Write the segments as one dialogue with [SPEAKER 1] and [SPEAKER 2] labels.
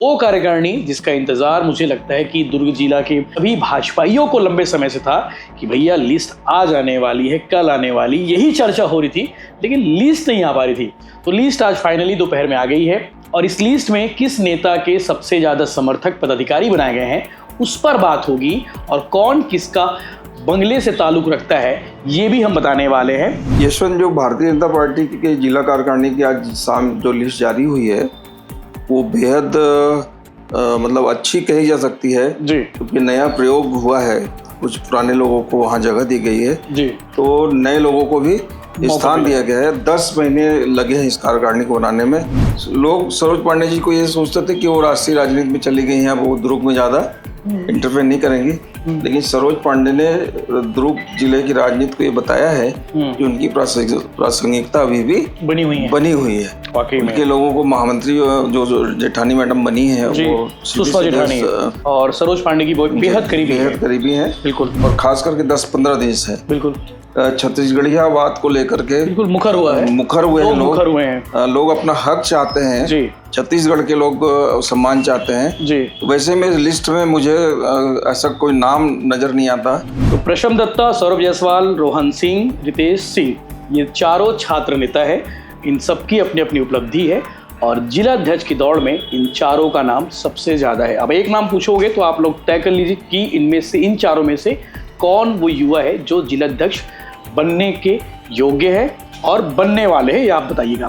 [SPEAKER 1] वो कार्यकारिणी जिसका इंतजार मुझे लगता है कि दुर्ग जिला के सभी भाजपाइयों को लंबे समय से था कि भैया लिस्ट आज आने वाली है, कल आने वाली, यही चर्चा हो रही थी, लेकिन लिस्ट नहीं आ पा रही थी। तो लिस्ट आज फाइनली दोपहर में आ गई है और इस लिस्ट में किस नेता के सबसे ज्यादा समर्थक पदाधिकारी बनाए गए हैं उस पर बात होगी और कौन किसका बंगले से ताल्लुक रखता है ये भी हम बताने वाले हैं।
[SPEAKER 2] यशवंत, जो भारतीय जनता पार्टी के जिला कार्यकारिणी की आज शाम जो लिस्ट जारी हुई है वो बेहद मतलब अच्छी कही जा सकती है
[SPEAKER 1] जी,
[SPEAKER 2] क्योंकि नया प्रयोग हुआ है। कुछ पुराने लोगों को वहाँ जगह दी गई है
[SPEAKER 1] जी,
[SPEAKER 2] तो नए लोगों को भी स्थान दिया गया है। 10 महीने लगे हैं इस कार्यकारिणी को बनाने में। लोग सरोज पांडे जी को ये सोचते थे कि वो राष्ट्रीय राजनीति में चली गई हैं, वो दुर्ग में ज़्यादा इंटरफेयर नहीं करेंगी, लेकिन सरोज पांडे ने दुर्ग जिले की राजनीति को ये बताया है कि उनकी प्रासंगिकता अभी भी बनी हुई है। उनके लोगों को महामंत्री जो जेठानी मैडम बनी है वो
[SPEAKER 1] सुषमा जेठानी और सरोज पांडे की बेहद करीबी है बिल्कुल,
[SPEAKER 2] और खास करके 10-15 दिन से बिल्कुल छत्तीसगढ़िया बात को लेकर के
[SPEAKER 1] बिल्कुल मुखर हुए हैं।
[SPEAKER 2] लोग अपना हक चाहते हैं जी, छत्तीसगढ़ के लोग सम्मान चाहते हैं जी। वैसे में लिस्ट में मुझे ऐसा कोई नाम नजर नहीं आता।
[SPEAKER 1] तो प्रशम दत्ता, सौरभ जायसवाल, रोहन सिंह, रितेश सिंह, ये चारों छात्र नेता है। इन सबकी अपनी अपनी उपलब्धि है और जिला अध्यक्ष की दौड़ में इन चारों का नाम सबसे ज्यादा है। अब एक नाम पूछोगे तो आप लोग तय कर लीजिए कि इनमें से, इन चारों में से कौन वो युवा है जो जिला अध्यक्ष बनने के योग्य है और बनने वाले हैं, ये आप बताइएगा।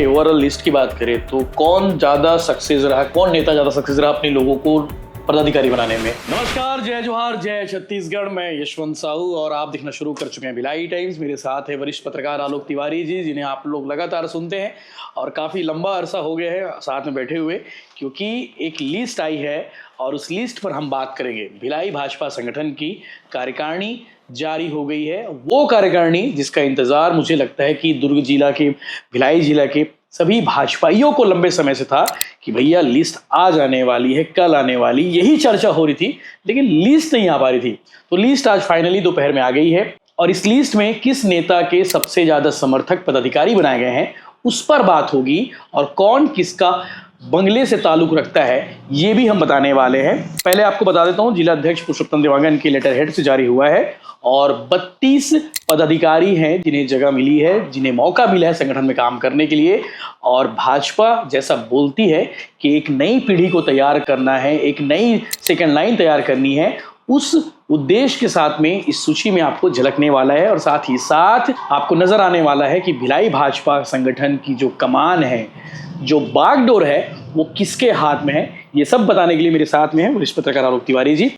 [SPEAKER 1] ओवरऑल लिस्ट की बात करें तो कौन ज्यादा सक्सेस रहा, कौन नेता ज्यादा सक्सेस रहा अपने लोगों को पदाधिकारी बनाने में। नमस्कार, जय जोहार, जय छत्तीसगढ़। मैं यशवंत साहू और आप देखना शुरू कर चुके हैं भिलाई टाइम्स। मेरे साथ है वरिष्ठ पत्रकार आलोक तिवारी जी, जिन्हें आप लोग लगातार सुनते हैं और काफी लंबा अरसा हो गया है साथ में बैठे हुए, क्योंकि एक लिस्ट आई है और उस लिस्ट पर हम बात करेंगे। भिलाई भाजपा संगठन की कार्यकारिणी जारी हो गई है, वो कार्यकारिणी जिसका इंतजार मुझे लगता है कि दुर्ग जिला के, भिलाई जिला के सभी भाजपाइयों को लंबे समय से था कि भैया लिस्ट आज आने वाली है, कल आने वाली, यही चर्चा हो रही थी, लेकिन लिस्ट नहीं आ पा रही थी। तो लिस्ट आज फाइनली दोपहर में आ गई है और इस लिस्ट में किस नेता के सबसे ज्यादा समर्थक पदाधिकारी बनाए गए हैं उस पर बात होगी और कौन किसका बंगले से ताल्लुक रखता है ये भी हम बताने वाले हैं। पहले आपको बता देता हूं, जिला अध्यक्ष पुरुषोत्तम देवांगन के लेटर हेड से जारी हुआ है और 32 पदाधिकारी हैं जिन्हें जगह मिली है, जिन्हें मौका मिला है संगठन में काम करने के लिए। और भाजपा जैसा बोलती है कि एक नई पीढ़ी को तैयार करना है, एक नई सेकंड लाइन तैयार करनी है, उस उद्देश्य के साथ में इस सूची में आपको झलकने वाला है और साथ ही साथ आपको नजर आने वाला है कि भिलाई भाजपा संगठन की जो कमान है, जो बागडोर है, वो किसके हाथ में है। ये सब बताने के लिए मेरे साथ में है वरिष्ठ पत्रकार आलोक तिवारी जी।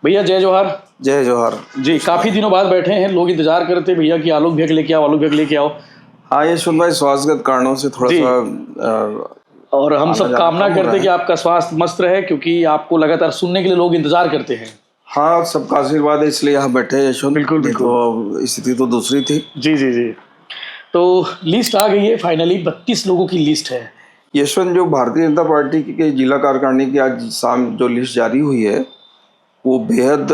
[SPEAKER 1] भैया जय जोहार।
[SPEAKER 2] जय जोहार
[SPEAKER 1] जी। काफी दिनों बाद बैठे हैं, लोग इंतजार करते भैया कि आलोक भैया लेके आओ, आलोक भैया लेके आओ।
[SPEAKER 2] हाँ यशवंत भाई, स्वास्थ्यगत कारणों से थोड़ा सा
[SPEAKER 1] और हम सब कामना करते कि आपका स्वास्थ्य मस्त रहे, क्योंकि आपको लगातार सुनने के लिए लोग इंतजार करते हैं।
[SPEAKER 2] हाँ, सबका आशीर्वाद है, इसलिए यहाँ बैठे हैं यशवंत।
[SPEAKER 1] बिल्कुल बिल्कुल,
[SPEAKER 2] तो स्थिति तो दूसरी थी।
[SPEAKER 1] जी जी जी। तो लिस्ट आ गई है फाइनली, 32 लोगों की लिस्ट है
[SPEAKER 2] यशवंत। जो भारतीय जनता पार्टी के जिला कार्यकारिणी की आज शाम जो लिस्ट जारी हुई है वो बेहद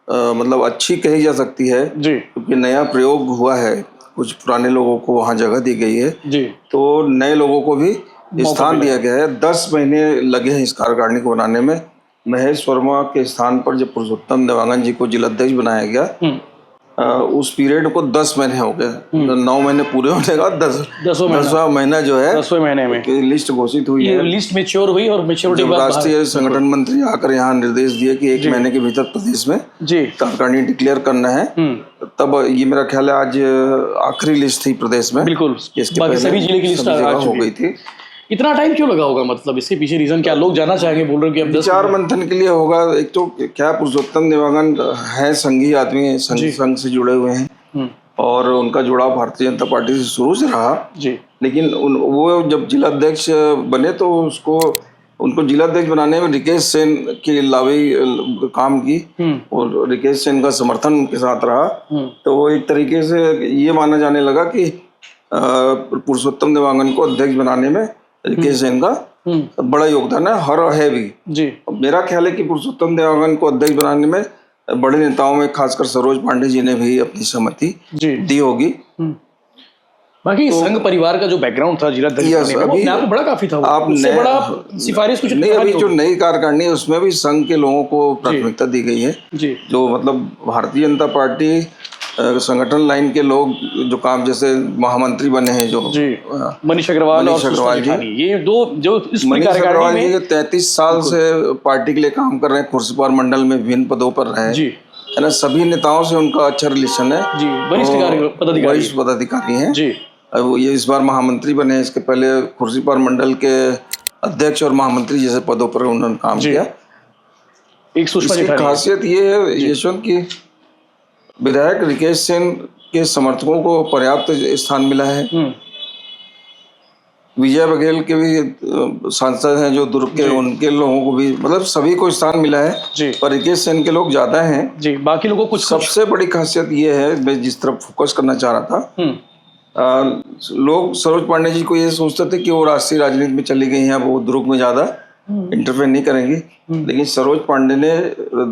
[SPEAKER 2] मतलब अच्छी कही जा सकती है जी, क्योंकि नया प्रयोग हुआ है। कुछ पुराने लोगों को वहाँ जगह दी गई है जी, तो नए लोगों को भी स्थान दिया गया है। 10 महीने लगे हैं इस कार्यकारिणी को बनाने में। महेश वर्मा के स्थान पर जब पुरुषोत्तम देवांगन जी को जिला अध्यक्ष बनाया गया, उस पीरियड को 10 महीने हो गए। 9 महीने पूरे होने का 10वां महीना जो है
[SPEAKER 1] 10वें महीने में
[SPEAKER 2] लिस्ट घोषित हुई है।
[SPEAKER 1] लिस्ट मैच्योर हुई और मैच्योरिटी
[SPEAKER 2] जब राष्ट्रीय संगठन मंत्री आकर यहाँ निर्देश दिए कि 1 महीने के भीतर प्रदेश में कार्यकारिणी डिक्लेयर करना है, तब ये मेरा ख्याल है आज आखिरी लिस्ट थी प्रदेश में।
[SPEAKER 1] बिल्कुल, सभी जिले की लिस्ट
[SPEAKER 2] हो गई थी।
[SPEAKER 1] इतना टाइम क्यों लगा होगा, मतलब इसके पीछे रीजन क्या, लोग जानना चाहेंगे, बोल रहे हैं कि अब
[SPEAKER 2] विचार मंथन के लिए होगा। एक तो क्या पुरुषोत्तम देवांगन है संघी आदमी, संघ से जुड़े हुए हैं और उनका जुड़ाव भारतीय जनता पार्टी से शुरू से रहा जी, लेकिन वो जब जिला अध्यक्ष बने तो उनको जिला अध्यक्ष बनाने में रिकेश सेन की लावी काम की और रिकेश सेन का समर्थन उनके साथ रहा। तो वो एक तरीके से ये माना जाने लगा कि पुरुषोत्तम देवांगन को अध्यक्ष बनाने में रिकेश सेन का बड़ा योगदान है भी जी। मेरा ख्याल है कि पुरुषोत्तम देवांगन को अध्यक्ष बनाने में बड़े नेताओं में खासकर सरोज पांडे जी ने भी अपनी सहमति दी होगी।
[SPEAKER 1] बाकी संघ परिवार का जो बैकग्राउंड था जिला अध्यक्ष बनने में, वो अपने आप में बड़ा काफी था। उससे बड़ा सिफारिश कुछ
[SPEAKER 2] नहीं। अभी जो नई कार्यकारिणी है उसमें भी संघ के लोगों को प्राथमिकता दी गई है, जो मतलब भारतीय जनता पार्टी संगठन लाइन के लोग जो काम, जैसे महामंत्री बने हैं जो
[SPEAKER 1] मनीष अग्रवाल और सुषमा जेठानी, ये दो जो इस
[SPEAKER 2] मनीष अग्रवाल जी 33 साल से पार्टी के लिए काम कर रहे हैं, खुर्सीपार मंडल में विभिन्न पदों पर रहे है ना। सभी नेताओं से उनका अच्छा रिलेशन है, वरिष्ठ पदाधिकारी हैं जी। वो ये इस बार महामंत्री बने, इसके पहले खुर्सीपार मंडल के अध्यक्ष और महामंत्री जैसे पदों पर उन्होंने काम किया।
[SPEAKER 3] एक सुषमा
[SPEAKER 2] जेठानी खासियत ये है यशवंत की विधायक रिकेश सेन के समर्थकों को पर्याप्त स्थान मिला है। विजय बघेल के भी सांसद हैं जो दुर्ग के, उनके लोगों को भी, मतलब सभी को स्थान मिला है, पर रिकेश सेन के लोग ज्यादा हैं
[SPEAKER 1] जी, बाकी लोगों को
[SPEAKER 2] सबसे बड़ी खासियत ये है, मैं जिस तरफ फोकस करना चाह रहा था, लोग सरोज पांडे जी को ये सोचते थे कि वो राष्ट्रीय राजनीति में चली गई हैं, वो दुर्ग में ज्यादा इंटरफेयर नहीं करेंगी, लेकिन सरोज पांडे ने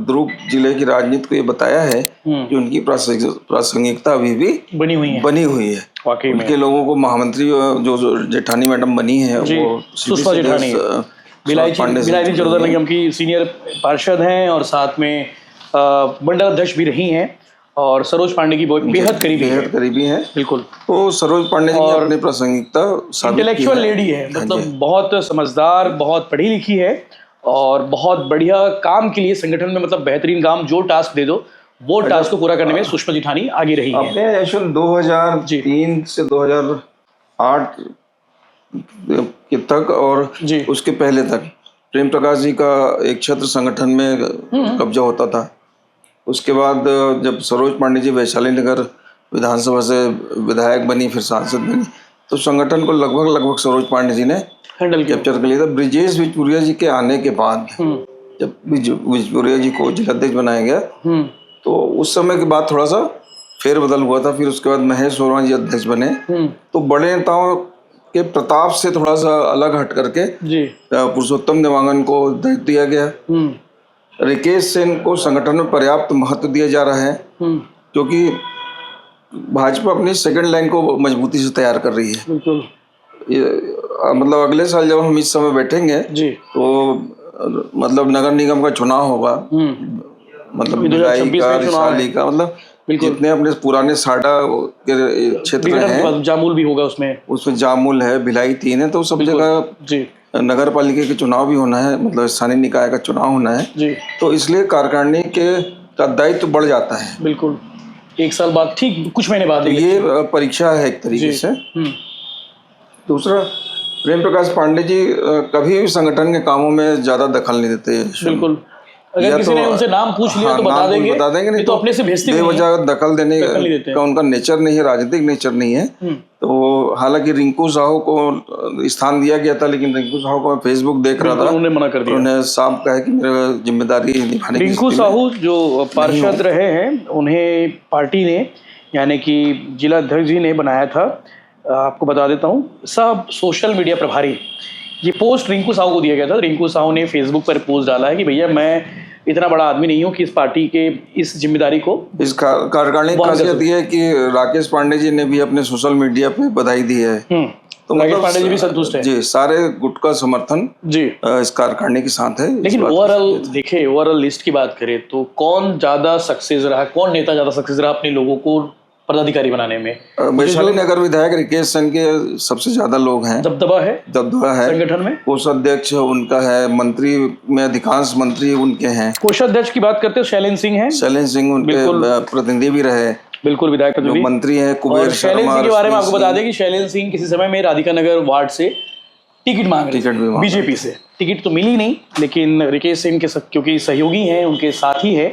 [SPEAKER 2] दुर्ग जिले की राजनीति को ये बताया है कि उनकी प्रासंगिकता अभी भी बनी हुई है। उनके लोगों को महामंत्री जो जेठानी मैडम बनी है, वो
[SPEAKER 1] सुषमा जेठानी बिलायती जरूरत निगम की सीनियर पार्षद हैं और साथ में मंडल अध्यक्ष भी रही हैं और सरोज पांडे की बेहद
[SPEAKER 2] करीबी है।
[SPEAKER 1] बिल्कुल।
[SPEAKER 2] तो सरोज पांडे जी ने अपनी प्रासंगिकता
[SPEAKER 1] इंटेलेक्चुअल लेडी है, मतलब बहुत समझदार, बहुत पढ़ी लिखी है और बहुत बढ़िया काम के लिए संगठन में, मतलब बेहतरीन काम, जो टास्क दे दो वो टास्क को पूरा करने में सुषमा जेठानी आगे रही है।
[SPEAKER 2] अपने यशवंत 2003 से 2008 के तक और उसके पहले तक प्रेम प्रकाश जी का एक क्षेत्र संगठन में कब्जा होता था। उसके बाद जब सरोज पांडे जी वैशाली नगर विधानसभा से विधायक बनी, फिर सांसद बनी, तो संगठन को लगभग सरोज पांडे जी ने कैप्चर कर लिया था। ब्रिजेश विजपुरिया जी के आने के बाद जब विजपुरिया जी को जिलाध्यक्ष बनाया गया, तो उस समय के बाद थोड़ा सा फेरबदल हुआ था। फिर उसके बाद महेश वर्मा जी अध्यक्ष बने, तो बड़े नेताओं के प्रताप से थोड़ा सा अलग हट करके पुरुषोत्तम देवांगन को दायित्व दिया गया। रिकेश सेन को संगठन में पर्याप्त महत्व दिया जा रहा है, क्योंकि भाजपा अपनी सेकंड लाइन को मजबूती से तैयार कर रही है। मतलब अगले साल जब हम इस समय बैठेंगे तो मतलब नगर निगम का चुनाव होगा, मतलब भिलाई का, रिसाली का, मतलब जितने अपने पुराने साडा के क्षेत्र हैं,
[SPEAKER 1] जामुल भी होगा उसमें
[SPEAKER 2] जामुल है, भिलाई 3 है, तो सब जगह नगर पालिका के चुनाव भी होना है, मतलब स्थानीय निकाय का चुनाव होना है। तो इसलिए कार्यकारिणी का दायित्व बढ़ जाता है।
[SPEAKER 1] बिल्कुल, एक साल बाद, ठीक कुछ महीने बाद,
[SPEAKER 2] ये परीक्षा है एक तरीके से। दूसरा, प्रेम प्रकाश पांडे जी कभी भी संगठन के कामों में ज्यादा दखल नहीं देते।
[SPEAKER 1] बिल्कुल, अगर किसी ने उनसे नाम पूछ लिया तो बता देंगे, नहीं तो अपने से भेजते नहीं,
[SPEAKER 2] बेवजह दखल देने का उनका नेचर नहीं है, राजनीतिक नेचर नहीं है। तो हालांकि रिंकू साहू को स्थान दिया गया था, लेकिन रिंकू साहू को मैं फेसबुक देख रहा था,
[SPEAKER 1] उन्होंने मना कर दिया।
[SPEAKER 2] उन्होंने साफ कहा कि मेरा जिम्मेदारी निभाने की।
[SPEAKER 1] रिंकू साहू जो पार्षद रहे हैं, उन्हें पार्टी ने, यानी कि जिला अध्यक्ष जी ने बनाया था। आपको बता देता हूँ, सब सोशल मीडिया प्रभारी, ये पोस्ट रिंकू साहू को दिया गया था। रिंकू साहू ने फेसबुक पर पोस्ट डाला है कि भैया मैं इतना बड़ा आदमी नहीं हूँ कि इस पार्टी के इस जिम्मेदारी को,
[SPEAKER 2] इस कार्यकारिणी की खासियत ये है कि राकेश पांडे जी ने भी अपने सोशल मीडिया पे बधाई दी है।
[SPEAKER 1] तो राकेश पांडे जी भी संतुष्ट है
[SPEAKER 2] जी, सारे गुट का समर्थन जी इस कार्यकारिणी के साथ है।
[SPEAKER 1] लेकिन ओवरऑल लिस्ट की बात करें तो कौन ज्यादा सक्सेस रहा, कौन नेता ज्यादा सक्सेस रहा अपने लोगों को पदाधिकारी बनाने में?
[SPEAKER 2] वैशाली नगर विधायक रिकेश सेन के सबसे ज्यादा लोग हैं,
[SPEAKER 1] दबदबा है संगठन में।
[SPEAKER 2] कोषाध्यक्ष उनका है, मंत्री में अधिकांश मंत्री उनके हैं।
[SPEAKER 1] कोषाध्यक्ष की बात करते हैं, शैलेंद्र सिंह हैं।
[SPEAKER 2] शैलेंद्र सिंह उनके प्रतिनिधि भी रहे,
[SPEAKER 1] बिल्कुल विधायक प्रतिनिधि,
[SPEAKER 2] मंत्री हैं। कुबेर
[SPEAKER 1] शैलेंद्र सिंह के बारे में आपको बता दें कि शैलेंद्र सिंह किसी समय में राधिका नगर वार्ड से टिकट मांग रहे थे, बीजेपी से। टिकट तो मिली नहीं, लेकिन रिकेश सिंह के क्योंकि सहयोगी हैं, उनके साथी हैं,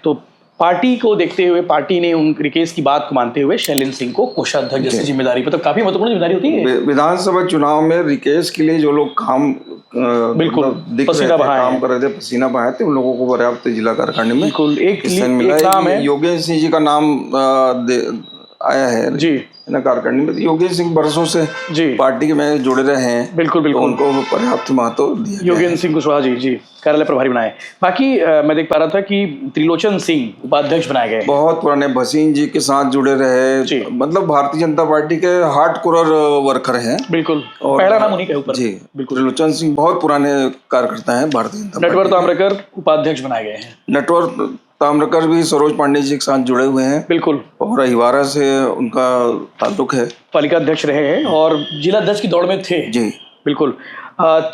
[SPEAKER 1] तो पार्टी को देखते हुए पार्टी ने उन रिकेश की बात को मानते हुए शैलेंद्र सिंह को कोषाध्यक्ष जैसी जिम्मेदारी, मतलब काफी महत्वपूर्ण जिम्मेदारी होती है।
[SPEAKER 2] विधानसभा चुनाव में रिकेश के लिए जो लोग काम
[SPEAKER 1] बिल्कुल
[SPEAKER 2] काम कर रहे थे, पसीना बहाए थे, उन लोगों को पर्याप्त जिला कार्यकारिणी में
[SPEAKER 1] बिल्कुल एक नाम है,
[SPEAKER 2] योगेश सिंह जी का नाम आया है
[SPEAKER 1] जी
[SPEAKER 2] ना कारकर्णी में। योगेश सिंह बरसों से
[SPEAKER 1] जी
[SPEAKER 2] पार्टी के में जुड़े रहे हैं,
[SPEAKER 1] बिल्कुल
[SPEAKER 2] तो
[SPEAKER 1] बिल्कुल,
[SPEAKER 2] उनको पर्याप्त महत्व दिया गया है।
[SPEAKER 1] योगेंद्र सिंह कुशवाहा जी जी कार्यालय प्रभारी बनाए। बाकी मैं देख पा रहा था कि त्रिलोचन सिंह उपाध्यक्ष बनाए गए हैं।
[SPEAKER 2] बहुत पुराने भसीन जी के साथ जुड़े
[SPEAKER 1] जी।
[SPEAKER 2] रहे, मतलब भारतीय जनता पार्टी के हार्ड कोर वर्कर हैं।
[SPEAKER 1] बिल्कुल,
[SPEAKER 2] और
[SPEAKER 1] पहला नाम उन्हीं के ऊपर।
[SPEAKER 2] जी
[SPEAKER 1] बिल्कुल।
[SPEAKER 2] त्रिलोचन सिंह बहुत पुराने कार्यकर्ता हैं भारतीय जनता
[SPEAKER 1] नटवर
[SPEAKER 2] पार्टी के।
[SPEAKER 1] ताम्रकर उपाध्यक्ष बनाए गए हैं।
[SPEAKER 2] नटवर ताम्रकर भी सरोज पांडे जी के साथ जुड़े हुए हैं
[SPEAKER 1] बिल्कुल,
[SPEAKER 2] और अहिवारा से उनका ताल्लुक है।
[SPEAKER 1] पालिका अध्यक्ष रहे हैं और जिला अध्यक्ष की दौड़ में थे।
[SPEAKER 2] जी
[SPEAKER 1] बिल्कुल।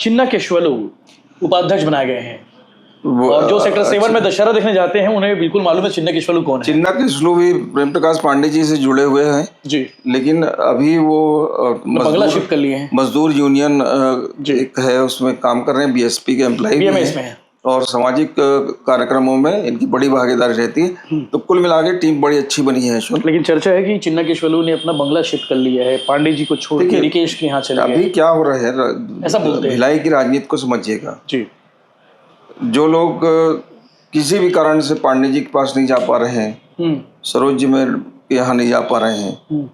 [SPEAKER 1] चिन्ना केशवलू उपाध्यक्ष बनाए गए हैं
[SPEAKER 2] वो
[SPEAKER 1] और जो सेक्टर 7 में दशहरा देखने जाते हैं उन्हें बिल्कुल मालूम है चिन्ना केशवलू कौन है।
[SPEAKER 2] चिन्ना केशवलू भी प्रेम प्रकाश पांडे जी से जुड़े हुए हैं
[SPEAKER 1] जी,
[SPEAKER 2] लेकिन अभी वो
[SPEAKER 1] बंगला शिफ्ट कर लिए हैं।
[SPEAKER 2] मजदूर यूनियन
[SPEAKER 1] जी।
[SPEAKER 2] एक है उसमें काम कर रहे हैं, बीएसपी के एम्प्लॉय भी
[SPEAKER 1] BMS
[SPEAKER 2] हैं
[SPEAKER 1] में है।
[SPEAKER 2] और सामाजिक कार्यक्रमों में इनकी बड़ी भागीदारी रहती है। तो कुल मिला के टीम बड़ी अच्छी बनी है यशवंत।
[SPEAKER 1] लेकिन चर्चा है कि चिन्ना केशवलू ने अपना बंगला शिफ्ट कर लिया है, पांडे जी को छोड़ के रिकेश के यहाँ चले गए।
[SPEAKER 2] अभी क्या हो रहा है,
[SPEAKER 1] ऐसा बोलते हैं।
[SPEAKER 2] भिलाई की राजनीति को समझिएगा।
[SPEAKER 1] जी
[SPEAKER 2] जो लोग किसी भी कारण से पांडे जी के पास नहीं जा पा रहे हैं, सरोज जी में यहाँ नहीं जा पा रहे हैं,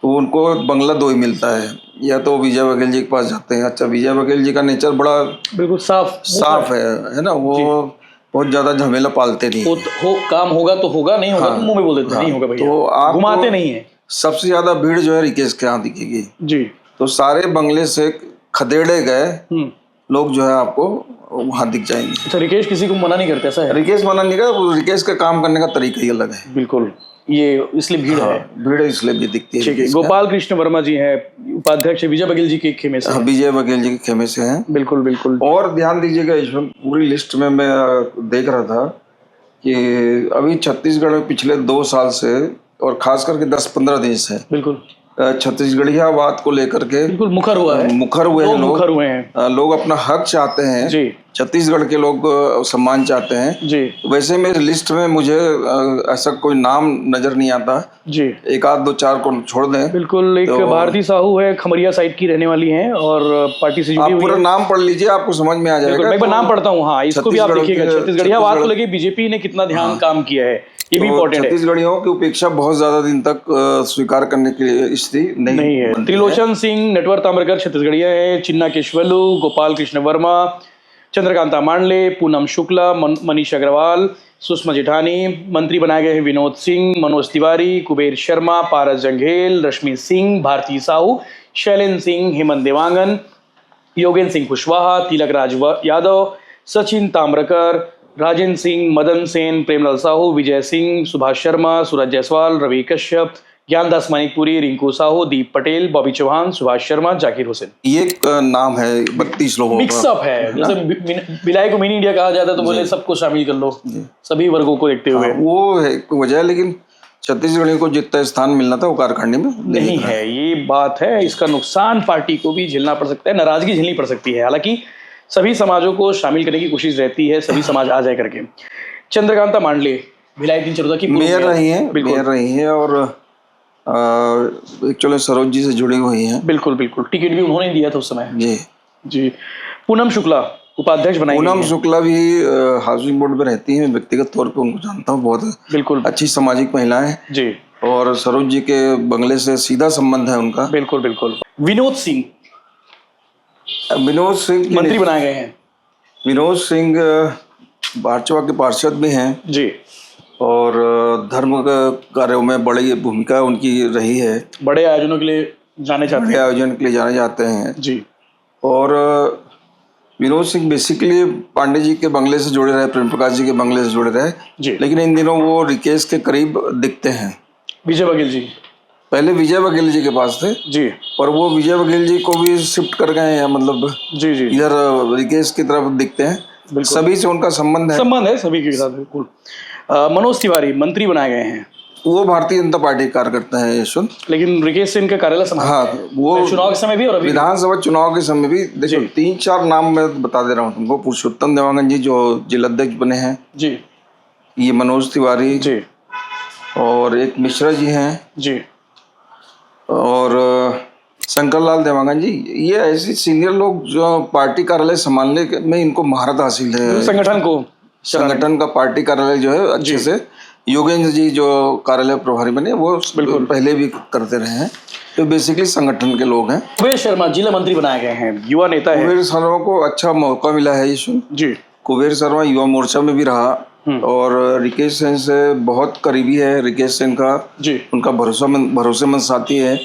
[SPEAKER 2] तो उनको बंगला दो ही मिलता है, या तो विजय बघेल जी के पास जाते हैं। अच्छा, विजय बघेल जी का नेचर बड़ा
[SPEAKER 1] बिल्कुल साफ
[SPEAKER 2] है ना, वो बहुत ज्यादा झमेला पालते नहीं।
[SPEAKER 1] हो काम होगा तो होगा, नहीं होगा तो मुंह में बोल देते हैं, नहीं होगा भैया,
[SPEAKER 2] तो आप
[SPEAKER 1] घुमाते नहीं है।
[SPEAKER 2] सबसे ज्यादा भीड़ जो है रिकेश के यहाँ दिखेगी।
[SPEAKER 1] जी
[SPEAKER 2] तो सारे बंगले से खदेड़े गए लोग जो है आपको वहां दिख जाएंगे।
[SPEAKER 1] अच्छा, रिकेश किसी को मना नहीं करते, ऐसा है?
[SPEAKER 2] रिकेश मना नहीं करता, वो रिकेश का काम करने का तरीका ही अलग है।
[SPEAKER 1] बिल्कुल, ये इसलिए भीड़ है।
[SPEAKER 2] भीड़ इसलिए भी दिखती है।
[SPEAKER 1] ठीक है। गोपाल कृष्ण वर्मा जी हैं उपाध्यक्ष, विजय बघेल जी के खेमे से।
[SPEAKER 2] विजय बघेल जी के खेमे से हैं।
[SPEAKER 1] बिल्कुल बिल्कुल।
[SPEAKER 2] और ध्यान दीजिएगा यशवंत, पूरी लिस्ट में मैं देख रहा था कि अभी छत्तीसगढ़ में पिछले 2 साल से और खास करके 10-15 दिन से
[SPEAKER 1] बिल्कुल
[SPEAKER 2] छत्तीसगढ़ियावाद को लेकर के
[SPEAKER 1] बिल्कुल मुखर हुआ है,
[SPEAKER 2] मुखर हुए हैं
[SPEAKER 1] मुखर हुए हैं।
[SPEAKER 2] लोग अपना हक चाहते हैं
[SPEAKER 1] जी,
[SPEAKER 2] छत्तीसगढ़ के लोग सम्मान चाहते हैं
[SPEAKER 1] जी।
[SPEAKER 2] वैसे मेरे लिस्ट में मुझे ऐसा कोई नाम नजर नहीं आता
[SPEAKER 1] जी।
[SPEAKER 2] 1 आध 2 4 को छोड़ दें।
[SPEAKER 1] बिल्कुल। एक भारती साहू है, खमरिया साइड की रहने वाली हैं और पार्टी से जुड़ी हुई है।
[SPEAKER 2] आप पूरा नाम पढ़ लीजिए, आपको समझ में आ जाएगा।
[SPEAKER 1] मैं एक बार नाम पढ़ता हूँ। हाँ, इसको भी आप देखिएगा, छत्तीसगढ़ियावाद को लेके बीजेपी ने कितना ध्यान काम किया है, ये भी इम्पोर्टेंट है।
[SPEAKER 2] छत्तीसगढ़ियों की उपेक्षा बहुत ज्यादा दिन तक स्वीकार करने की स्थिति नहीं
[SPEAKER 1] है। त्रिलोचन सिंह, नटवर ताम्रकर छत्तीसगढ़िया है, चिन्ना केशवलू, गोपाल कृष्ण वर्मा, चंद्रकांता मांडले, पूनम शुक्ला, मनीष अग्रवाल, सुषमा जेठानी। मंत्री बनाए गए हैं विनोद सिंह, मनोज तिवारी, कुबेर शर्मा, पारस जंघेल, रश्मि सिंह, भारती साहू, शैलेंद्र सिंह, हेमंत देवांगन, योगेंद्र सिंह कुशवाहा, तिलक राज यादव, सचिन ताम्रकर, राजेंद्र सिंह, मदन सेन, प्रेमलाल साहू, विजय सिंह, सुभाष शर्मा, सूरज जायसवाल, रवि कश्यप, ज्ञानदास मानिकपुरी, रिंकू साहू, दीप पटेल, बॉबी चौहान, सुभाष शर्मा, जाकिर हुसैन।
[SPEAKER 2] ये नाम है 32 लोगों का।
[SPEAKER 1] मिक्सअप है, जैसे भिलाई को मिनी इंडिया कहा जाता है तो बोले सबको शामिल कर लो, सभी वर्गों को देखते हुए।
[SPEAKER 2] वो है वजह, लेकिन छत्तीसगढ़ को जितना स्थान मिलना था वो कारखंडे में
[SPEAKER 1] नहीं है। ये बात है, इसका नुकसान पार्टी को भी झेलना पड़ सकता है, नाराजगी झेलनी पड़ सकती है। हालांकि सभी समाजों को शामिल करने की कोशिश रहती है, सभी समाज आ जाए करके। चंद्रकांता मांडले भिलाई 314 की
[SPEAKER 2] मेयर रही है और एक्चुअली सरोज जी से जुड़ी हुई हैं।
[SPEAKER 1] बिल्कुल बिल्कुल, टिकट भी उन्होंने दिया था उस समय।
[SPEAKER 2] जी
[SPEAKER 1] जी। पूनम शुक्ला उपाध्यक्ष बनाई।
[SPEAKER 2] पूनम शुक्ला भी हाउसिंग बोर्ड में रहती हैं, व्यक्तिगत तौर पे उनको जानता हूँ, बहुत
[SPEAKER 1] बिल्कुल
[SPEAKER 2] अच्छी सामाजिक महिला है
[SPEAKER 1] जी।
[SPEAKER 2] और सरोज जी के बंगले से सीधा संबंध है उनका।
[SPEAKER 1] बिल्कुल बिल्कुल। विनोद सिंह मंत्री बनाए गए हैं।
[SPEAKER 2] विनोद सिंह भाजपा के पार्षद भी हैं
[SPEAKER 1] जी
[SPEAKER 2] और धर्म कार्यों में बड़ी भूमिका उनकी रही है।
[SPEAKER 1] बड़े आयोजनों के लिए जाने
[SPEAKER 2] जाते हैं
[SPEAKER 1] जी।
[SPEAKER 2] और विनोद सिंह बेसिकली पांडे जी के बंगले से जुड़े रहे, प्रेम प्रकाश जी के बंगले से जुड़े रहे
[SPEAKER 1] जी।
[SPEAKER 2] लेकिन इन दिनों वो रिकेश के करीब दिखते हैं।
[SPEAKER 1] विजय बघेल जी
[SPEAKER 2] पहले विजय बघेल जी के पास थे
[SPEAKER 1] जी,
[SPEAKER 2] और वो विजय बघेल जी को भी शिफ्ट कर गए हैं, मतलब
[SPEAKER 1] जी जी
[SPEAKER 2] इधर रिकेश की तरफ दिखते हैं। सभी से उनका संबंध है
[SPEAKER 1] सभी के साथ। बिल्कुल। मनोज तिवारी मंत्री बनाए गए हैं।
[SPEAKER 2] वो भारतीय जनता पार्टी के कार्यकर्ता है यशवंत,
[SPEAKER 1] लेकिन रिकेश से इनका कार्यालय संभालते हैं।
[SPEAKER 2] हाँ, वो
[SPEAKER 1] चुनाव के समय भी और अभी
[SPEAKER 2] विधानसभा चुनाव के समय भी। देखो 3-4 नाम मैं बता दे रहा हूँ तुमको। पुरुषोत्तम देवांगन जी जो जिलाध्यक्ष बने हैं
[SPEAKER 1] जी,
[SPEAKER 2] ये मनोज तिवारी
[SPEAKER 1] जी,
[SPEAKER 2] और एक मिश्रा जी हैं
[SPEAKER 1] जी,
[SPEAKER 2] और शंकर लाल देवांगन जी। ये ऐसे सीनियर लोग जो पार्टी कार्यालय संभालने में इनको महारत हासिल है।
[SPEAKER 1] संगठन का पार्टी
[SPEAKER 2] कार्यालय जो है अच्छे से योगेंद्र जी जो कार्यालय प्रभारी बने वो पहले भी करते रहे हैं, तो बेसिकली संगठन के लोग हैं।
[SPEAKER 1] कुबेर शर्मा जिला मंत्री बनाए गए हैं, युवा नेता है।
[SPEAKER 2] कुबेर शर्मा को अच्छा मौका मिला है यशवंत
[SPEAKER 1] जी।
[SPEAKER 2] कुबेर शर्मा युवा मोर्चा में भी रहा और रिकेश सेन से बहुत करीबी है। रिकेश सेन का
[SPEAKER 1] जी
[SPEAKER 2] उनका भरोसेमंद साथी है।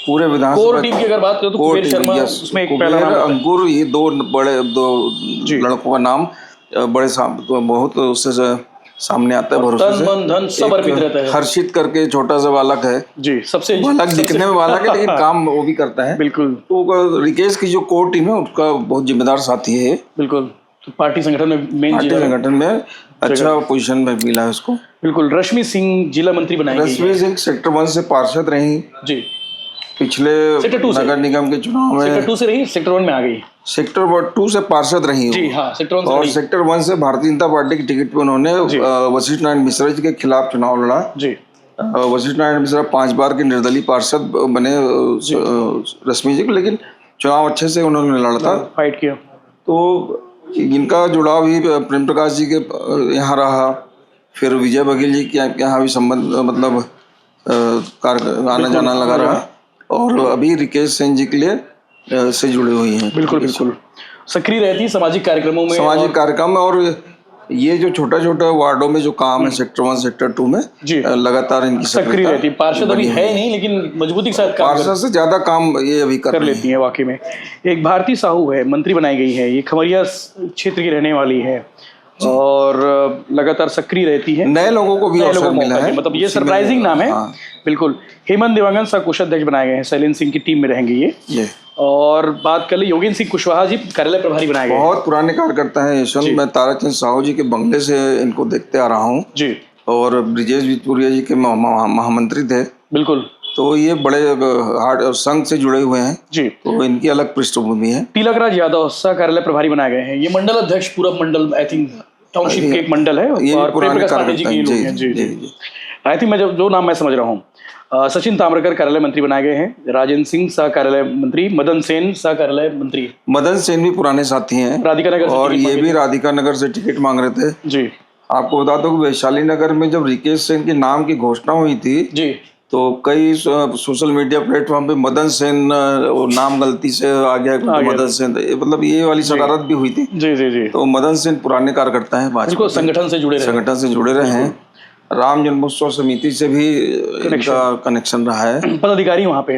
[SPEAKER 2] पूरे विधानसभा
[SPEAKER 1] कोर टीम की अगर बात करें तो कुबेर शर्मा उसमें एक पहला नाम,
[SPEAKER 2] अंकुर, ये दो लड़कों का नाम बड़े बहुत उससे सामने आता है। भरोसे से
[SPEAKER 1] मन धन सब अर्पित रहता है।
[SPEAKER 2] हर्षित करके छोटा सा बालक है
[SPEAKER 1] जी, सबसे
[SPEAKER 2] बालक दिखने में बालक है लेकिन काम वो भी करता है।
[SPEAKER 1] बिल्कुल।
[SPEAKER 2] तो रिकेश की जो कोर टीम है उसका बहुत जिम्मेदार साथी है।
[SPEAKER 1] बिल्कुल, तो पार्टी संगठन में मेन
[SPEAKER 2] संगठन में अच्छा पोजीशन में मिला है उसको।
[SPEAKER 1] बिल्कुल। रश्मि सिंह जिला मंत्री बनाई गई।
[SPEAKER 2] रश्मि सिंह सेक्टर 1 से पार्षद रही
[SPEAKER 1] जी।
[SPEAKER 2] पिछले नगर निगम के चुनाव में।
[SPEAKER 1] सेक्टर 2 से रही, सेक्टर 1 में आ गई।
[SPEAKER 2] सेक्टर 2 से पार्षद रही
[SPEAKER 1] जी हाँ, सेक्टर 1 से
[SPEAKER 2] और सेक्टर 1 से भारतीय जनता पार्टी की टिकट पे उन्होंने वशिष्ठ नारायण मिश्रा जी के खिलाफ चुनाव लड़ा।
[SPEAKER 1] जी।
[SPEAKER 2] वशिष्ठ नारायण मिश्रा 5 बार के निर्दलीय पार्षद बने रश्मि जी को, लेकिन चुनाव अच्छे से उन्होंने लड़ा था,
[SPEAKER 1] फाइट किया।
[SPEAKER 2] तो इनका जुड़ाव भी प्रेम प्रकाश जी के यहाँ रहा, फिर विजय बघेल जी के यहाँ भी संबंध मतलब आना जाना लगा रहा, और अभी रिकेश सेन जी के लिए से जुड़ी हुई हैं।
[SPEAKER 1] बिल्कुल बिल्कुल सक्रिय रहती है सामाजिक कार्यक्रमों में,
[SPEAKER 2] सामाजिक कार्यक्रम में। और ये जो छोटा छोटा वार्डों में जो काम है सेक्टर 1 सेक्टर 2 में लगातार इनकी
[SPEAKER 1] सक्रिय रहती है। पार्षद अभी है नहीं लेकिन मजबूती के साथ
[SPEAKER 2] पार्षद से ज्यादा काम ये अभी कर
[SPEAKER 1] लेती है। वाकई में एक भारती साहू है, मंत्री बनाई गई है, ये खमरिया क्षेत्र की रहने वाली है और लगातार सक्रिय रहती है।
[SPEAKER 2] नए लोगों को भी अवसर मिला है,
[SPEAKER 1] मतलब ये सरप्राइजिंग नाम है। बिल्कुल। हेमंत देवांगन सह कोषाध्यक्ष बनाए गए हैं, शैलेंद्र सिंह की टीम में रहेंगे ये। और बात कर ले योगेंद्र सिंह कुशवाहा जी कार्यालय प्रभारी बनाए गए।
[SPEAKER 2] बहुत पुराने कार्यकर्ता हैं यशवंत, मैं ताराचंद साहू जी के बंगले से इनको देखते आ रहा हूँ
[SPEAKER 1] जी।
[SPEAKER 2] और ब्रिजेश विजयपुरिया जी के महामंत्री थे।
[SPEAKER 1] बिल्कुल।
[SPEAKER 2] तो ये बड़े हार्ड संघ से जुड़े हुए हैं
[SPEAKER 1] जी,
[SPEAKER 2] तो इनकी अलग पृष्ठभूमि है।
[SPEAKER 1] तिलकराज यादव सह कार्यालय प्रभारी बनाए गए हैं, ये मंडल अध्यक्ष पूरब मंडल आई थिंक टाउनशिप के एक मंडल है और पुराने जी। आई थिंक मैं जो नाम मैं समझ रहा हूँ। सचिन ताम्रकर कार्यालय मंत्री बनाए गए हैं, राजेंद्र सिंह सह कार्यालय मंत्री, मदन सेन सह कार्यालय मंत्री।
[SPEAKER 2] मदन सेन भी पुराने साथी हैं,
[SPEAKER 1] राधिका नगर
[SPEAKER 2] और ये भी राधिका नगर से टिकट मांग रहे थे
[SPEAKER 1] जी।
[SPEAKER 2] आपको बता दो कि वैशाली नगर में जब रिकेश सेन के नाम की घोषणा हुई थी
[SPEAKER 1] जी,
[SPEAKER 2] तो कई सोशल मीडिया प्लेटफॉर्म पे मदन सेन नाम गलती से आ गया मदन सेन, मतलब ये वाली शरारत भी हुई थी।
[SPEAKER 1] जी जी जी।
[SPEAKER 2] तो मदन सेन पुराने कार्यकर्ता हैं, भाजपा
[SPEAKER 1] संगठन से जुड़े रहे हैं।
[SPEAKER 2] राम जन्मोत्सव समिति से भी इनका कनेक्शन रहा है,
[SPEAKER 1] पदाधिकारी वहाँ पे।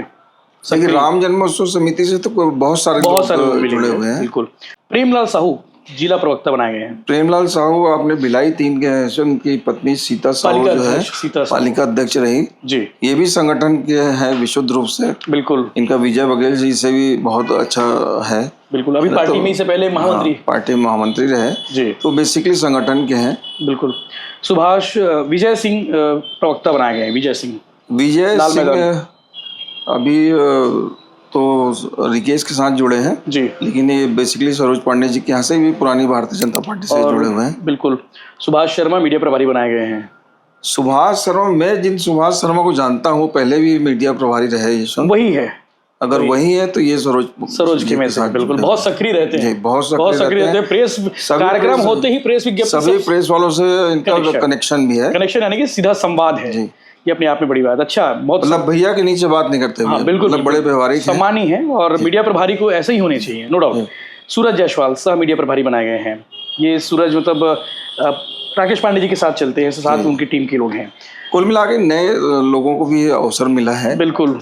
[SPEAKER 2] लेकिन राम जन्मोत्सव समिति से तो बहुत सारे जुड़े हुए हैं।
[SPEAKER 1] बिल्कुल। प्रेमलाल साहू जिला प्रवक्ता बनाए गए हैं।
[SPEAKER 2] प्रेमलाल साहू आपने भिलाई 3 के हैं, उनकी पत्नी सीता साहू जो है पालिका अध्यक्ष रही जी। ये भी संगठन के हैं विशुद्ध रूप से।
[SPEAKER 1] बिल्कुल।
[SPEAKER 2] इनका विजय बघेल जी से भी बहुत अच्छा है।
[SPEAKER 1] बिल्कुल। अभी पार्टी में से पहले महामंत्री,
[SPEAKER 2] पार्टी महामंत्री रहे जी। तो बेसिकली संगठन के हैं। बिल्कुल।
[SPEAKER 1] सुभाष विजय सिंह प्रवक्ता बनाए गए हैं। विजय
[SPEAKER 2] सिंह अभी तो रिकेश के साथ जुड़े हैं जी, लेकिन ये बेसिकली सरोज पांडे जी के यहाँ से भी पुरानी भारतीय जनता पार्टी से जुड़े हुए हैं।
[SPEAKER 1] बिल्कुल। सुभाष शर्मा मीडिया प्रभारी बनाए गए हैं।
[SPEAKER 2] सुभाष शर्मा, मैं जिन सुभाष शर्मा को जानता हूँ पहले भी मीडिया प्रभारी रहे,
[SPEAKER 1] वही है।
[SPEAKER 2] अगर वही है तो ये सरोज के
[SPEAKER 1] साथ बिल्कुल बहुत सक्रिय रहते हैं,
[SPEAKER 2] बहुत सक्रिय रहते हैं।
[SPEAKER 1] प्रेस कार्यक्रम होते ही प्रेस विज्ञापन,
[SPEAKER 2] सभी प्रेस वालों से इनका कनेक्शन भी है।
[SPEAKER 1] कनेक्शन यानी कि सीधा संवाद है, ये अपने आप में बड़ी बात। अच्छा, बहुत
[SPEAKER 2] मतलब भैया के नीचे बात नहीं करते।
[SPEAKER 1] हाँ, बिल्कुल।
[SPEAKER 2] मतलब बड़े व्यवहारिक
[SPEAKER 1] सम्मानी है और मीडिया प्रभारी को ऐसे ही होने चाहिए, नो डाउट। सूरज जायसवाल सह मीडिया प्रभारी बनाए गए हैं। ये सूरज मतलब राकेश पांडे जी के साथ चलते हैं, साथ उनकी टीम के लोग हैं।
[SPEAKER 2] कुल मिला के नए लोगों को भी अवसर मिला है।
[SPEAKER 1] बिल्कुल।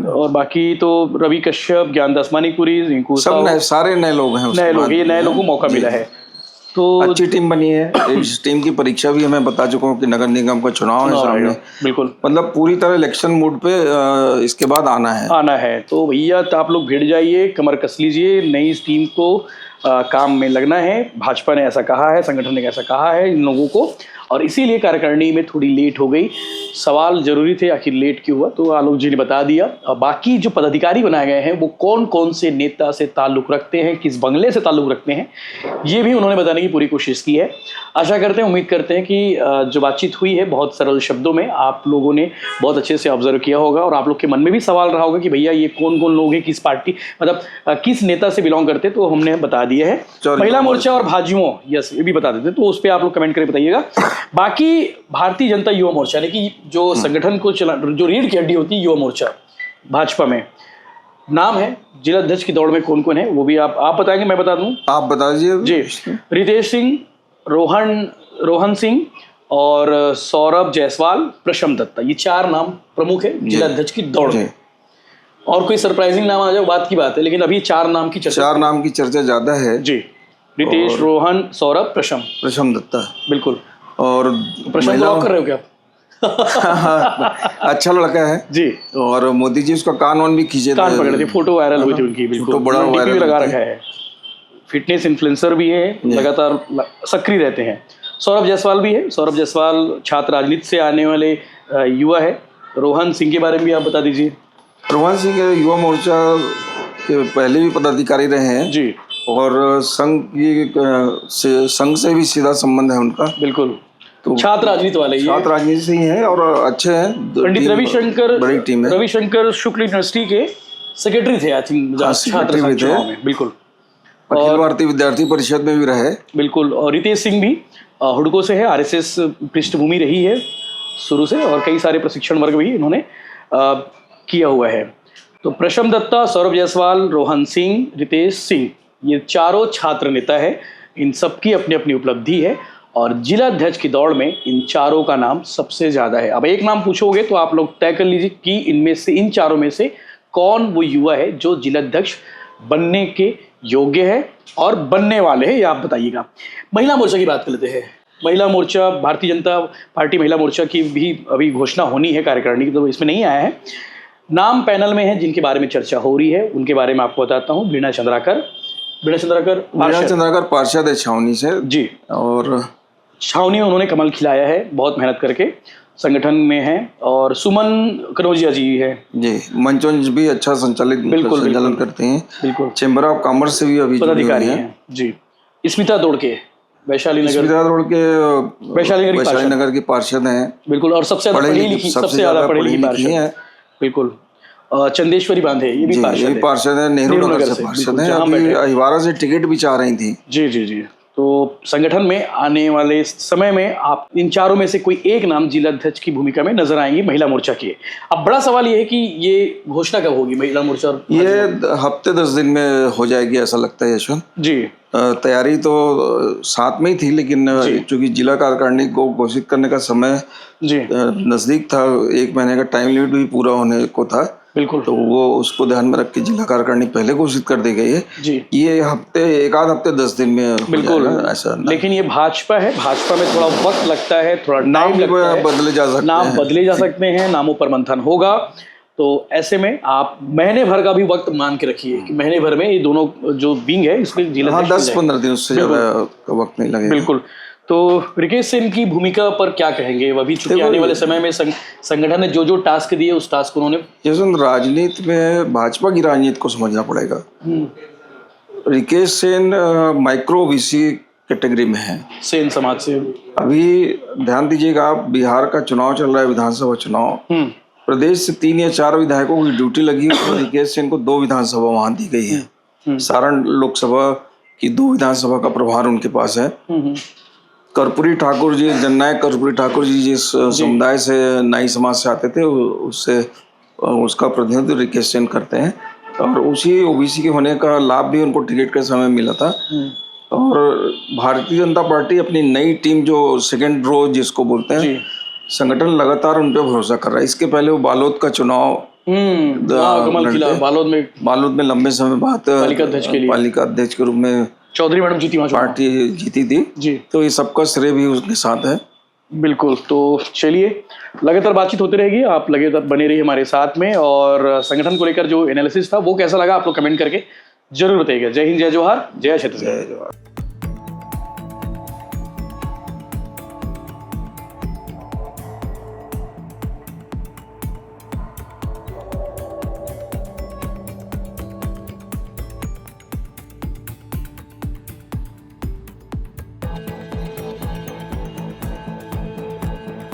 [SPEAKER 1] और बाकी तो रवि कश्यप, ज्ञानदास मानिकपुरी, रिंकू
[SPEAKER 2] सब सारे नए लोग हैं।
[SPEAKER 1] नए लोगों को मौका मिला है, तो
[SPEAKER 2] अच्छी टीम बनी है। इस टीम की परीक्षा भी मैं बता चुका हूँ कि नगर निगम का चुनाव है सामने। बिल्कुल। मतलब पूरी तरह इलेक्शन मूड पे इसके बाद आना है।
[SPEAKER 1] तो भैया आप लोग भिड़ जाइए, कमर कस लीजिए, नई टीम को काम में लगना है। भाजपा ने ऐसा कहा है, संगठन ने ऐसा कहा है इन लोगों को, और इसीलिए कार्यकारिणी में थोड़ी लेट हो गई। सवाल जरूरी थे आखिर लेट क्यों हुआ, तो आलोक जी ने बता दिया। और बाकी जो पदाधिकारी बनाए गए हैं वो कौन कौन से नेता से ताल्लुक रखते हैं, किस बंगले से ताल्लुक रखते हैं, ये भी उन्होंने बताने की पूरी कोशिश की है। आशा करते हैं, उम्मीद करते हैं कि जो बातचीत हुई है बहुत सरल शब्दों में आप लोगों ने बहुत अच्छे से ऑब्जर्व किया होगा, और आप लोग के मन में भी सवाल रहा होगा कि भैया ये कौन कौन लोग हैं, किस पार्टी मतलब किस नेता से बिलोंग करते, तो हमने बता दिया है। महिला मोर्चा और भाजयुमो, यस, ये भी बता देते, तो उस पर आप लोग कमेंट करके बताइएगा। बाकी भारतीय जनता युवा मोर्चा यानी कि जो संगठन को जो रीढ़ की हड्डी होती है युवा मोर्चा भाजपा में, नाम है जिला अध्यक्ष की दौड़ में कौन कौन है वो भी आप बताएंगे, मैं बता दूं?
[SPEAKER 2] आप बता दीजिए
[SPEAKER 1] जी। रितेश सिंह, रोहन सिंह और सौरभ जायसवाल, प्रशम दत्ता, ये 4 नाम प्रमुख है जिला अध्यक्ष की दौड़ में। और कोई सरप्राइजिंग नाम आ जाए बात की बात है, लेकिन अभी 4 नाम की चर्चा
[SPEAKER 2] ज्यादा है
[SPEAKER 1] जी। रितेश, रोहन, सौरभ, प्रशम
[SPEAKER 2] दत्ता,
[SPEAKER 1] बिल्कुल।
[SPEAKER 2] और
[SPEAKER 1] प्रशम लॉक कर रहे हो क्या
[SPEAKER 2] अच्छा लड़का है
[SPEAKER 1] जी।
[SPEAKER 2] और मोदी जी उसका कान वान भी खींचे,
[SPEAKER 1] कान पकड़े थे, फोटो वायरल हुई थी उनकी, बिल्कुल बड़ा वायरल लगा रखा है। फिटनेस इन्फ्लुएंसर भी है, लगातार सक्रिय रहते हैं। सौरभ जायसवाल भी है, सौरभ जायसवाल छात्र राजनीति से आने वाले युवा है। रोहन सिंह के बारे में भी आप बता दीजिए।
[SPEAKER 2] रोहन सिंह युवा मोर्चा के पहले भी पदाधिकारी रहे हैं जी, और संघ से भी सीधा संबंध है उनका,
[SPEAKER 1] बिल्कुल। तो छात्र राजनीति वाले,
[SPEAKER 2] छात्र राजनीति से ही है और अच्छे हैं।
[SPEAKER 1] पंडित रविशंकर,
[SPEAKER 2] बड़ी टीम है।
[SPEAKER 1] रविशंकर शुक्ल यूनिवर्सिटी के सेक्रेटरी थे, आई थिंक, छात्र में, बिल्कुल।
[SPEAKER 2] अखिल भारतीय विद्यार्थी परिषद में भी रहे,
[SPEAKER 1] बिल्कुल। और रितेश सिंह भी हुडको से है, आरएसएस पृष्ठभूमि रही है शुरू से, और कई सारे प्रशिक्षण वर्ग भी इन्होंने किया हुआ है। तो प्रशम दत्ता, सौरभ जायसवाल, रोहन सिंह, रितेश सिंह, ये 4 छात्र नेता है। इन सबकी अपनी अपनी उपलब्धि है और जिला अध्यक्ष की दौड़ में इन 4 का नाम सबसे ज्यादा है। अब एक नाम पूछोगे तो आप लोग तय कर लीजिए कि इनमें से, इन 4 में से कौन वो युवा है जो जिला अध्यक्ष बनने के योग्य है और बनने वाले हैं, ये आप बताइएगा। महिला मोर्चा की बात कर लेते हैं। महिला मोर्चा, भारतीय जनता पार्टी महिला मोर्चा की भी अभी घोषणा होनी है कार्यकारिणी की, तो इसमें नहीं आया है। नाम पैनल में है जिनके बारे में चर्चा हो रही है, उनके बारे में आपको बताता हूँ। वीणा चंद्राकर
[SPEAKER 2] पार्षद है छावनी से जी, और
[SPEAKER 1] छावनी में उन्होंने कमल खिलाया है, बहुत मेहनत करके संगठन में है। और सुमन कनौजिया जी है जी,
[SPEAKER 2] मंच भी अच्छा संचालन करते हैं, बिल्कुल। चेंबर ऑफ कॉमर्स से भी अभी
[SPEAKER 1] पदाधिकारी हैं जी। स्मिता दौड़के वैशाली नगर
[SPEAKER 2] की पार्षद हैं,
[SPEAKER 1] बिल्कुल। और सबसे ज्यादा पढ़ी लिखी पार्षद है, बिल्कुल। चंदेश्वरी बांधे, ये भी
[SPEAKER 2] पार्षद है, नेहरू नगर से पार्षद है, अभी अहिवारा से टिकट भी चाह रही थी
[SPEAKER 1] जी जी जी। तो संगठन में आने वाले समय में आप इन 4 में से कोई एक नाम जिला अध्यक्ष की भूमिका में नजर आएंगे महिला मोर्चा की। अब बड़ा सवाल ये है कि ये घोषणा कब होगी महिला मोर्चा?
[SPEAKER 2] ये हफ्ते 10 दिन में हो जाएगी ऐसा लगता है यशवंत
[SPEAKER 1] जी।
[SPEAKER 2] तैयारी तो साथ में ही थी, लेकिन चूंकि जिला कार्यकारिणी को घोषित करने का समय जी नजदीक था, 1 महीने का टाइम लिमिट भी पूरा होने को था,
[SPEAKER 1] बिल्कुल।
[SPEAKER 2] तो वो उसको ध्यान में रख के जिला कार्यकारिणी पहले घोषित कर दी गई है जी। ये एक आध हफ्ते 10 दिन में
[SPEAKER 1] बिल्कुल ऐसा। लेकिन ये भाजपा है, भाजपा में थोड़ा वक्त लगता है, थोड़ा
[SPEAKER 2] नाम बदले जा सकते हैं,
[SPEAKER 1] नामों पर मंथन होगा। तो ऐसे में आप महीने भर का भी वक्त मान के रखिए कि महीने भर में ये दोनों जो विंग है इसमें जिला
[SPEAKER 2] 10-15 दिन उससे ज्यादा वक्त नहीं लगेगा,
[SPEAKER 1] बिल्कुल। तो रिकेश सिंह की भूमिका पर क्या कहेंगे? वह भी चूंकि आने वाले समय में संगठन ने जो टास्क दिए उस टास्क को उन्होंने,
[SPEAKER 2] राजनीति में भाजपा की राजनीति को समझना पड़ेगा। Rikesh Sen micro OBC category में है,
[SPEAKER 1] सेन समाज से।
[SPEAKER 2] अभी ध्यान दीजिएगा, आप बिहार का चुनाव चल रहा है, विधानसभा चुनाव, प्रदेश से 3 या 4 विधायकों की ड्यूटी लगी है, तो रिकेश सेन को 2 विधानसभा वहां दी गई है। सारण लोकसभा की 2 विधानसभा का प्रभार उनके पास है। कर्पूरी ठाकुर जी, जननायक कर्पूरी ठाकुर जी जिस समुदाय से, नाई समाज से आते थे, उससे उसका प्रतिनिधित्व रिकेश सेन करते हैं, और उसी ओबीसी के होने का लाभ भी उनको टिकट के समय मिला था। और भारतीय जनता पार्टी अपनी नई टीम जो सेकेंड रो जिसको बोलते हैं, संगठन लगातार उन पर भरोसा कर रहा है। इसके पहले वो बालोद का चुनाव बालोद में लंबे समय बाद पालिका अध्यक्ष के रूप में
[SPEAKER 1] चौधरी मैडम जीती, वहां
[SPEAKER 2] पार्टी जीती थी जी। तो ये सबका श्रेय भी उसके साथ है,
[SPEAKER 1] बिल्कुल। तो चलिए, लगातार बातचीत होती रहेगी, आप लगातार बने रहिए हमारे साथ में। और संगठन को लेकर जो एनालिसिस था वो कैसा लगा आप लोग कमेंट करके जरूर बताइएगा। जय हिंद, जय जोहार, जय छत्तीसगढ़।